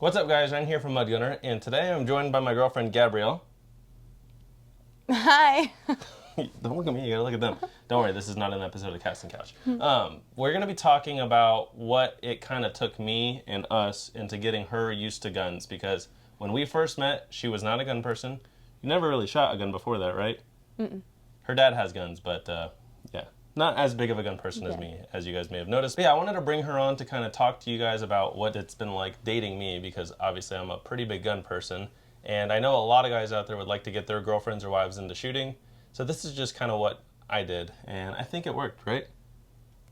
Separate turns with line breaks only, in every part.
What's up, guys? Ryan here from Mud Gunner, and today I'm joined by my girlfriend Gabrielle.
Hi.
Don't look at me, you gotta look at them. Don't worry, this is not an episode of Cast and Couch. We're gonna be talking about what it kind of took me and us into getting her used to guns, because when we first met, she was not a gun person. You never really shot a gun before that, right?
Mm-mm.
Her dad has guns, but yeah, not as big of a gun person as me, as you guys may have noticed. But yeah, I wanted to bring her on to kind of talk to you guys about what it's been like dating me, because obviously I'm a pretty big gun person, and I know a lot of guys out there would like to get their girlfriends or wives into shooting. So this is just kind of what I did, and I think it worked, right?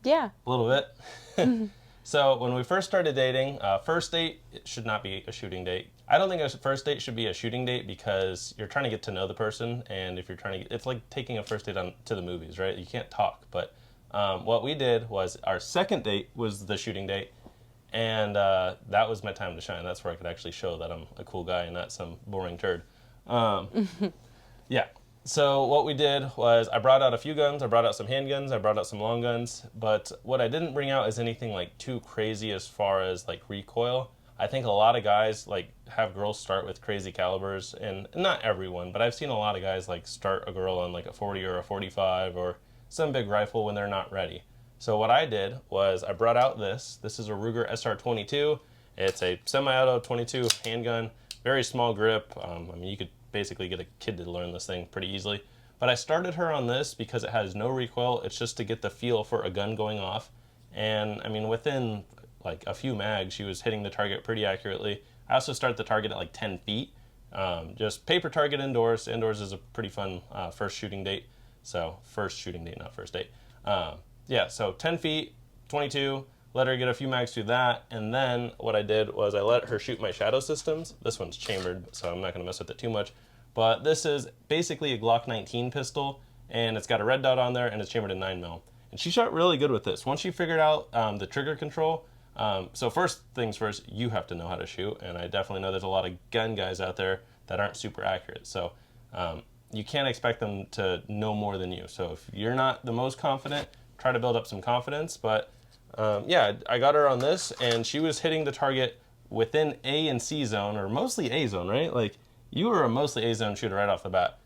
Yeah.
A little bit. So when we first started dating, first date, it should not be a shooting date. I don't think a first date should be a shooting date, because you're trying to get to know the person, and if you're trying to it's like taking a first date to the movies, right? You can't talk. But what we did was our second date was the shooting date, and that was my time to shine. That's where I could actually show that I'm a cool guy and not some boring turd. Yeah. So what we did was I brought out a few guns. I brought out some handguns. I brought out some long guns. But what I didn't bring out is anything like too crazy as far as like recoil. I think a lot of guys like have girls start with crazy calibers, and not everyone, but I've seen a lot of guys like start a girl on like a 40 or a 45 or some big rifle when they're not ready. So what I did was I brought out this. This is a Ruger SR22. It's a semi-auto 22 handgun, very small grip. I mean, you could basically get a kid to learn this thing pretty easily. But I started her on this because it has no recoil. It's just to get the feel for a gun going off. And I mean, within like a few mags, she was hitting the target pretty accurately. I also start the target at like 10 feet. Just paper target indoors. Indoors is a pretty fun first shooting date. So first shooting date, not first date. Yeah, so 10 feet, 22, let her get a few mags through that, and then what I did was I let her shoot my shadow systems. This one's chambered, so I'm not going to mess with it too much. But this is basically a Glock 19 pistol, and it's got a red dot on there, and it's chambered in 9mm. And she shot really good with this. Once she figured out the trigger control, so first things first, you have to know how to shoot, and I definitely know there's a lot of gun guys out there that aren't super accurate. So you can't expect them to know more than you. So if you're not the most confident, try to build up some confidence. But yeah, I got her on this, and she was hitting the target within A and C zone, or mostly A zone, right? Like, you were a mostly A zone shooter right off the bat.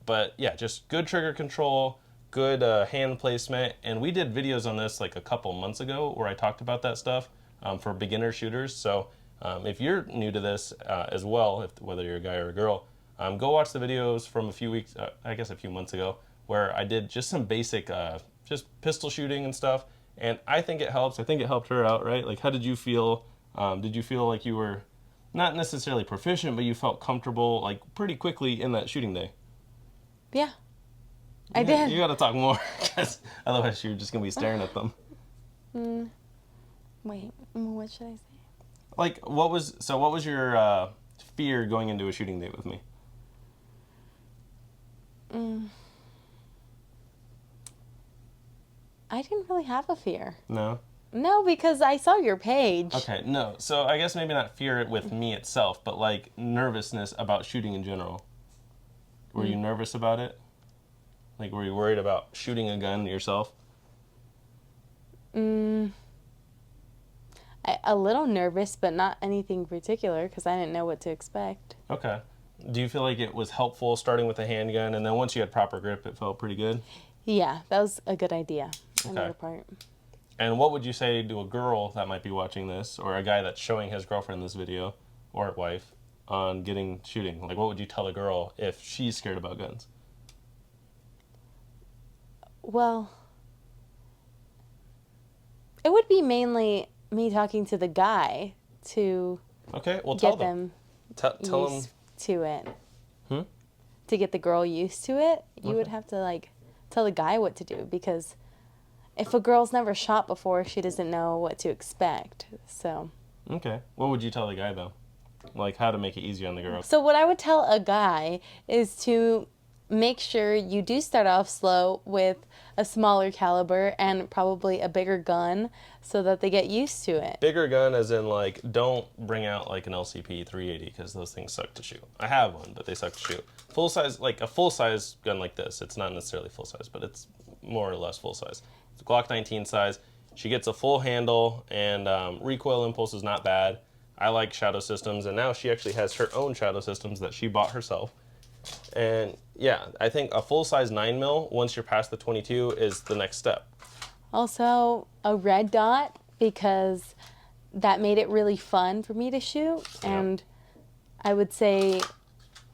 But yeah, just good trigger control, good hand placement, and we did videos on this like a couple months ago where I talked about that stuff for beginner shooters. So if you're new to this as well, whether you're a guy or a girl, go watch the videos from a few months ago, where I did just some basic just pistol shooting and stuff. And I think it helps. I think it helped her out, right? Like, how did you feel? Did you feel like you were not necessarily proficient, but you felt comfortable, like, pretty quickly in that shooting day?
Yeah, I did.
You got to talk more, because otherwise you're just going to be staring at them.
Wait, what should I say?
Like, what was your fear going into a shooting date with me?
I didn't really have a fear.
No?
No, because I saw your page.
Okay, no. So I guess maybe not fear with me itself, but like nervousness about shooting in general. Were you nervous about it? Like, were you worried about shooting a gun yourself?
A little nervous, but not anything particular, because I didn't know what to expect.
Okay. Do you feel like it was helpful starting with a handgun, and then once you had proper grip, it felt pretty good?
Yeah, that was a good idea on your part.
And what would you say to a girl that might be watching this, or a guy that's showing his girlfriend this video, or wife, on getting shooting? Like, what would you tell a girl if she's scared about guns?
Well, it would be mainly me talking to the guy to
tell them. Tell
used to it.
Hmm?
To get the girl used to it, you
Okay.
would have to, like, tell the guy what to do, because if a girl's never shot before, she doesn't know what to expect. So.
Okay. What would you tell the guy, though? Like, how to make it easier on the girl?
So what I would tell a guy is to make sure you do start off slow with a smaller caliber and probably a bigger gun so that they get used to it.
Bigger gun as in, like, don't bring out, like, an LCP 380, because those things suck to shoot. I have one, but they suck to shoot. Full size, like, a full-size gun like this, it's not necessarily full-size, but it's more or less full-size. It's a Glock 19 size. She gets a full handle, and recoil impulse is not bad. I like shadow systems, and now she actually has her own shadow systems that she bought herself. And yeah, I think a full-size 9mm, once you're past the 22, is the next step.
Also, a red dot, because that made it really fun for me to shoot. And I would say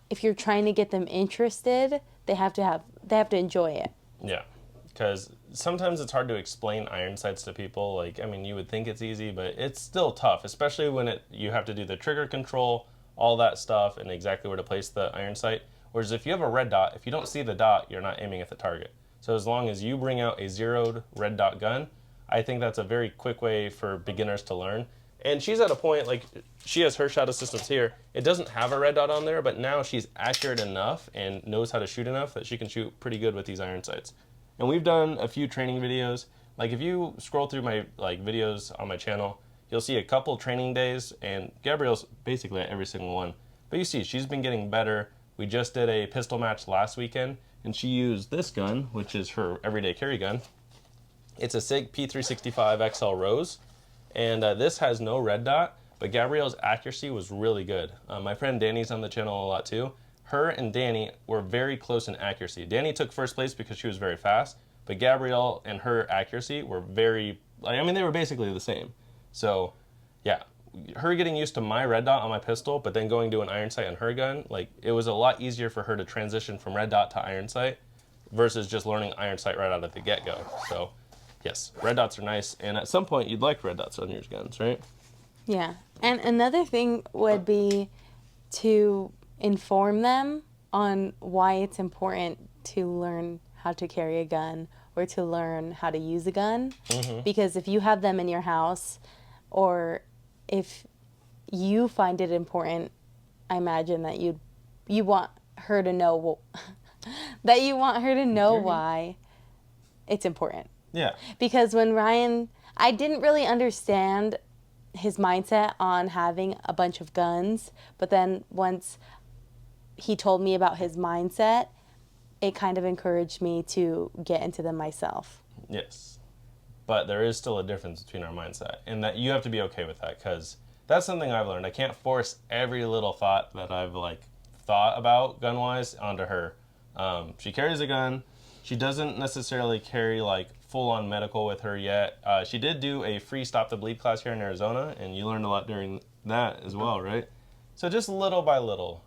if you're trying to get them interested, they have to enjoy it.
Yeah, because sometimes it's hard to explain iron sights to people. Like, I mean, you would think it's easy, but it's still tough, especially when you have to do the trigger control, all that stuff, and exactly where to place the iron sight. Whereas if you have a red dot, if you don't see the dot, you're not aiming at the target. So as long as you bring out a zeroed red dot gun, I think that's a very quick way for beginners to learn. And she's at a point, like, she has her shadow systems here. It doesn't have a red dot on there, but now she's accurate enough and knows how to shoot enough that she can shoot pretty good with these iron sights. And we've done a few training videos. Like, if you scroll through my videos on my channel, you'll see a couple training days, and Gabrielle's basically at every single one. But you see, she's been getting better. We just did a pistol match last weekend, and she used this gun, which is her everyday carry gun. It's a SIG P365 XL Rose, and this has no red dot, but Gabrielle's accuracy was really good. My friend Danny's on the channel a lot too. Her and Danny were very close in accuracy. Danny took first place because she was very fast, but Gabrielle and her accuracy were very, I mean, they were basically the same. So, yeah, her getting used to my red dot on my pistol, but then going to an iron sight on her gun, like, it was a lot easier for her to transition from red dot to iron sight versus just learning iron sight right out of the get-go. So, yes, red dots are nice, and at some point you'd like red dots on your guns, right?
Yeah. And another thing would be to inform them on why it's important to learn how to carry a gun or to learn how to use a gun. Mm-hmm. Because if you have them in your house, or if you find it important, I imagine that you want her to know that you want her to know why it's important.
Yeah.
Because when Ryan, I didn't really understand his mindset on having a bunch of guns, but then once he told me about his mindset, it kind of encouraged me to get into them myself.
Yes. But there is still a difference between our mindset, and that you have to be okay with that, because that's something I've learned. I can't force every little thought that I've thought about gun-wise onto her. She carries a gun. She doesn't necessarily carry full-on medical with her yet. She did do a free Stop the Bleed class here in Arizona, and you learned a lot during that as well, right? So just little by little,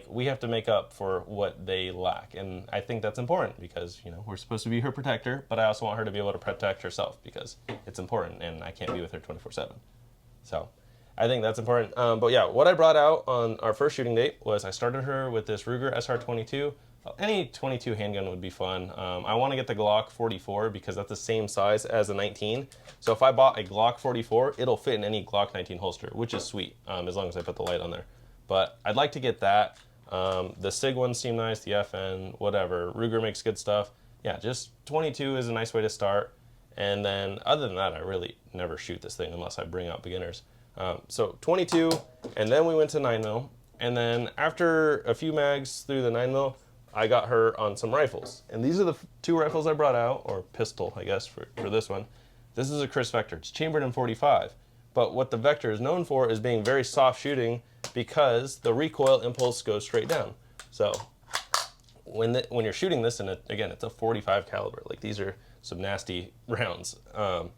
we have to make up for what they lack. And I think that's important because, we're supposed to be her protector, but I also want her to be able to protect herself because it's important and I can't be with her 24/7. So I think that's important. But yeah, what I brought out on our first shooting date was I started her with this Ruger SR22. Any 22 handgun would be fun. I want to get the Glock 44 because that's the same size as a 19. So if I bought a Glock 44, it'll fit in any Glock 19 holster, which is sweet, as long as I put the light on there. But I'd like to get that. The SIG ones seem nice, the FN, whatever. Ruger makes good stuff. Yeah, just 22 is a nice way to start. And then other than that, I really never shoot this thing unless I bring out beginners. So 22, and then we went to 9mm. And then after a few mags through the 9mm, I got her on some rifles. And these are the two rifles I brought out, or pistol, I guess, for this one. This is a Chris Vector. It's chambered in 45. But what the Vector is known for is being very soft shooting because the recoil impulse goes straight down. So when you're shooting this, and again, it's a 45 caliber. These are some nasty rounds. The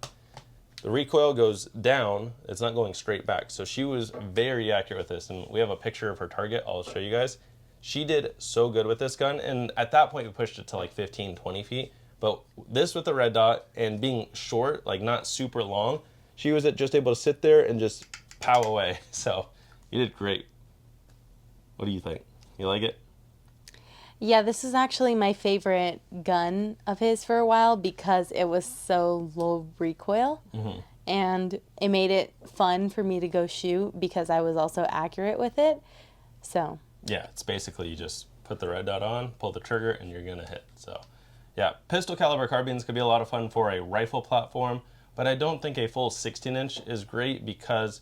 recoil goes down. It's not going straight back. So she was very accurate with this. And we have a picture of her target. I'll show you guys. She did so good with this gun. And at that point, we pushed it to 15, 20 feet. But this with the red dot and being short, not super long, she was just able to sit there and just pow away. So you did great. What do you think? You like it?
Yeah, this is actually my favorite gun of his for a while because it was so low recoil. Mm-hmm. And it made it fun for me to go shoot because I was also accurate with it. So
yeah, it's basically you just put the red dot on, pull the trigger, and you're going to hit. So yeah, pistol caliber carbines could be a lot of fun for a rifle platform, but I don't think a full 16-inch is great because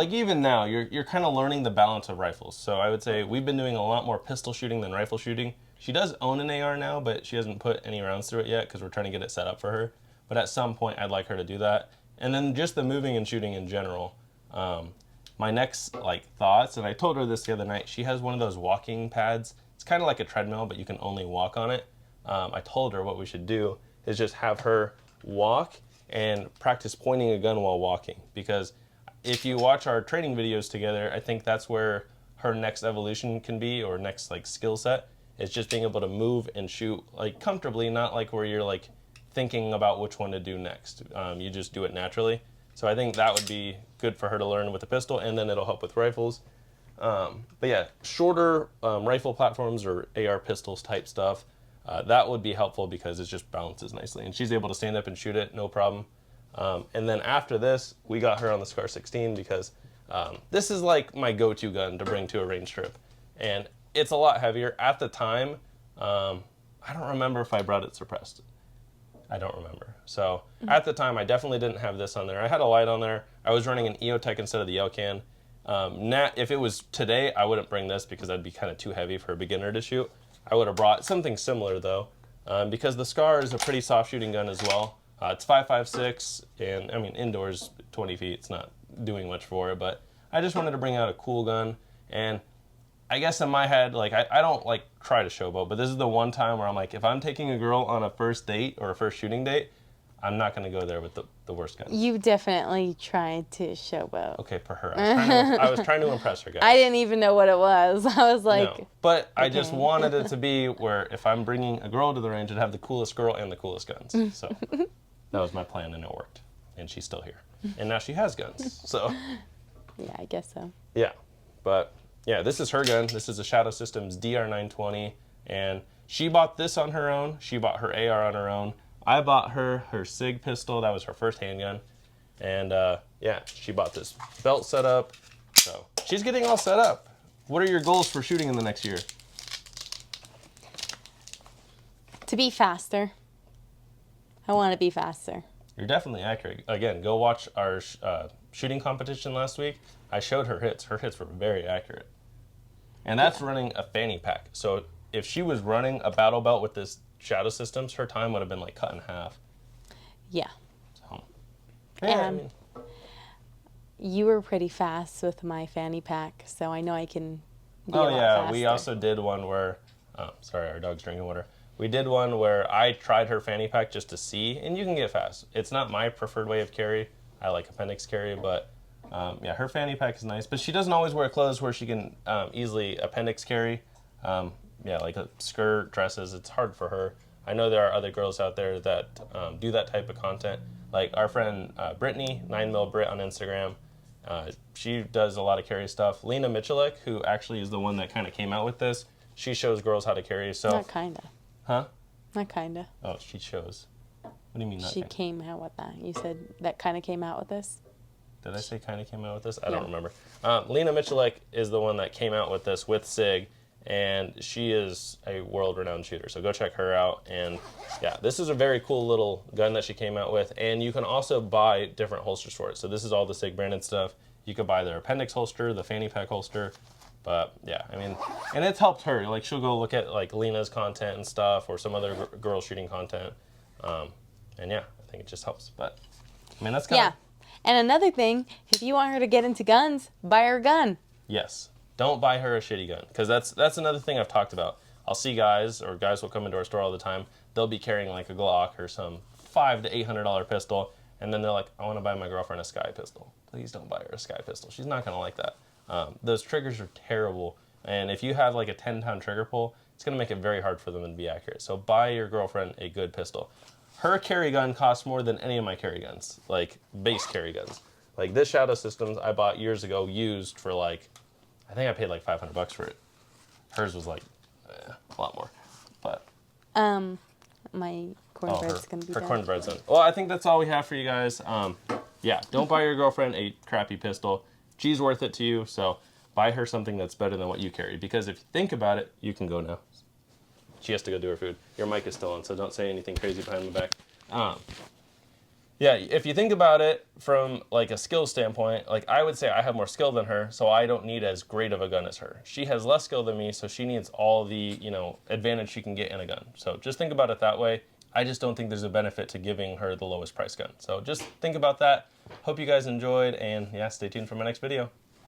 even now, you're kind of learning the balance of rifles. So I would say we've been doing a lot more pistol shooting than rifle shooting. She does own an AR now, but she hasn't put any rounds through it yet because we're trying to get it set up for her. But at some point, I'd like her to do that. And then just the moving and shooting in general. My next like thoughts, and I told her this the other night, she has one of those walking pads. It's kind of like a treadmill, but you can only walk on it. I told her what we should do is just have her walk and practice pointing a gun while walking. Because if you watch our training videos together, I think that's where her next evolution can be, or next like skill set, is just being able to move and shoot like comfortably, not like where you're like thinking about which one to do next. You just do it naturally. So I think that would be good for her to learn with a pistol, and then it'll help with rifles. But yeah, shorter rifle platforms or AR pistols type stuff, that would be helpful because it just balances nicely. And she's able to stand up and shoot it, no problem. And then after this, we got her on the Scar 16 because this is like my go-to gun to bring to a range trip. And it's a lot heavier. At the time, I don't remember if I brought it suppressed. I don't remember. So at the time, I definitely didn't have this on there. I had a light on there. I was running an EOTech instead of the Elcan. If it was today, I wouldn't bring this because that'd be kind of too heavy for a beginner to shoot. I would have brought something similar though, because the Scar is a pretty soft shooting gun as well. It's 5.56, and I mean indoors 20 feet. It's not doing much for it, but I just wanted to bring out a cool gun. And I guess in my head, like I don't like try to showboat, but this is the one time where I'm like, if I'm taking a girl on a first date or a first shooting date, I'm not going to go there with the worst gun.
You definitely tried to showboat.
Okay, for her. I was trying to impress her, guys.
I didn't even know what it was. I was like...
No, but I just wanted it to be where if I'm bringing a girl to the range, it'd have the coolest girl and the coolest guns. So that was my plan, and it worked. And she's still here. And now she has guns, so...
Yeah, I guess so.
Yeah, but... Yeah, this is her gun. This is a Shadow Systems DR920, and she bought this on her own. She bought her AR on her own. I bought her SIG pistol. That was her first handgun. And yeah, she bought this belt setup. So she's getting all set up. What are your goals for shooting in the next year?
To be faster. I want to be faster.
You're definitely accurate. Again, go watch our shooting competition last week. I showed her hits. Her hits were very accurate. And that's running a fanny pack. So if she was running a battle belt with this Shadow Systems, her time would have been like cut in half.
Yeah.
So, yeah,
And you were pretty fast with my fanny pack, so I know I can be a lot faster.
We also did one where, sorry, our dog's drinking water. We did one where I tried her fanny pack just to see, and you can get fast. It's not my preferred way of carry. I like appendix carry, but yeah, her fanny pack is nice. But she doesn't always wear clothes where she can easily appendix carry. Yeah, like a skirt, dresses, it's hard for her. I know there are other girls out there that do that type of content. Like our friend Brittany, 9mil Brit on Instagram. She does a lot of carry stuff. Lena Michalek, who actually is the one that kind of came out with this, she shows girls how to carry. So
Not kinda.
Huh?
Not kinda.
Oh, she shows. What do you mean? Not
She
kinda?
came out with that. You said that kind of came out with this?
Did I say kind of came out with this? I
Yeah.
don't remember. Lena Michalek is the one that came out with this with SIG, and she is a world-renowned shooter. So go check her out. And yeah, this is a very cool little gun that she came out with, and you can also buy different holsters for it. So this is all the SIG branded stuff. You could buy their appendix holster, the fanny pack holster. But yeah, I mean, and it's helped her. Like she'll go look at like Lena's content and stuff, or some other girl shooting content. And yeah, I think it just helps. But I mean, that's kind of...
Yeah. And another thing, if you want her to get into guns, buy her a gun.
Yes. Don't buy her a shitty gun, because that's another thing I've talked about. I'll see guys will come into our store all the time. They'll be carrying like a Glock or some $500 to $800 pistol, and then they're like, I want to buy my girlfriend a Sky pistol. Please don't buy her a Sky pistol. She's not going to like that. Those triggers are terrible, and if you have like a 10-pound trigger pull, it's going to make it very hard for them to be accurate. So buy your girlfriend a good pistol. Her carry gun costs more than any of my carry guns, like base carry guns. Like this Shadow Systems I bought years ago used for like, I think I paid like $500 for it. Hers was like a lot more, but.
My cornbread's gonna be
her
done.
cornbread's done. Well, I think that's all we have for you guys. Yeah, don't buy your girlfriend a crappy pistol. She's worth it to you, so buy her something that's better than what you carry. Because if you think about it, you can go now. She has to go do her food. Your mic is still on, so don't say anything crazy behind my back. Yeah, if you think about it from like a skill standpoint, like I would say I have more skill than her, so I don't need as great of a gun as her. She has less skill than me, so she needs all the, advantage she can get in a gun. So just think about it that way. I just don't think there's a benefit to giving her the lowest price gun. So just think about that. Hope you guys enjoyed, and yeah, stay tuned for my next video.